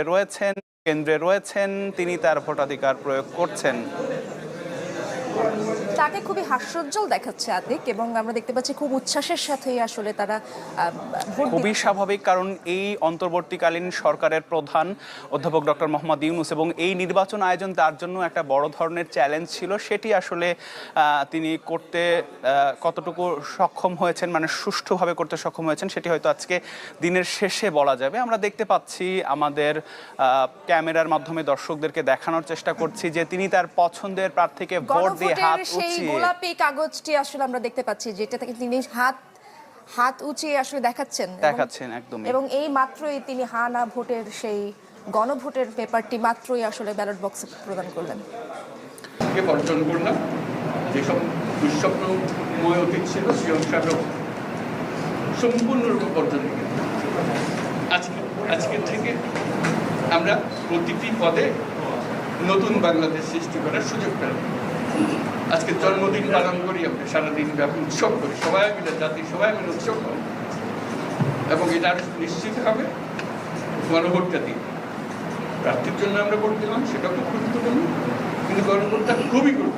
রয়েছেন, কেন্দ্রে রয়েছেন, তিনি তার ভোটাধিকার প্রয়োগ করছেন। তাকে খুবই হাস্যোজ্জ্বল দেখাচ্ছে আতিক, এবং আমরা দেখতে পাচ্ছি খুব উচ্ছ্বাসের সাথেই আসলে তারা ভোট খুবই দিচ্ছে। স্বাভাবিক, কারণ এই অন্তর্বর্তীকালীন সরকারের প্রধান অধ্যাপক ডক্টর মোহাম্মদ ইউনূস এবং এই নির্বাচন আয়োজন তার জন্য একটা বড় ধরনের চ্যালেঞ্জ ছিল। সেটি আসলে তিনি করতে কতটুকু সক্ষম হয়েছেন, মানে সুষ্ঠুভাবে করতে সক্ষম হয়েছেন, সেটি হয়তো আজকে দিনের শেষে বলা যাবে। আমরা দেখতে পাচ্ছি, আমাদের ক্যামেরার মাধ্যমে দর্শকদেরকে দেখানোর চেষ্টা করছি যে তিনি তার পছন্দের প্রার্থীকে ভোট দিয়ে হাত সেই উঁচিয়ে গোলাপি কাগজটি আসলে আমরা দেখতে পাচ্ছি, যেটা থেকে তিনি হাত উঁচিয়ে আসলে দেখাচ্ছেন একদমই। এবং এই মাত্রই তিনি হা না ভোটের সেই গণভোটের পেপারটি মাত্রই আসলে ব্যালট বক্সে প্রদান করলেন। বর্জন করলাম, যেসব দুঃস্বপ্নময় অতীত ছিল সে অংশটা সম্পূর্ণরূপে বর্জন করে আজকের থেকে আমরা প্রতিটি পদে নতুন বাংলাদেশ সৃষ্টি করার সুযোগ পেলাম। আজকে জন্মদিন পালন করি, আমরা সারাদিন ব্যাপী উৎসব করি, সবাই মিলে জাতি সবাই মিলে উৎসব করি, এবং এটা নিশ্চিত হবে গণভোটটা দিন। প্রার্থীর জন্য আমরা ভোট দিলাম, সেটা খুব গুরুত্বপূর্ণ, কিন্তু গণভোটটা খুবই গুরুত্বপূর্ণ।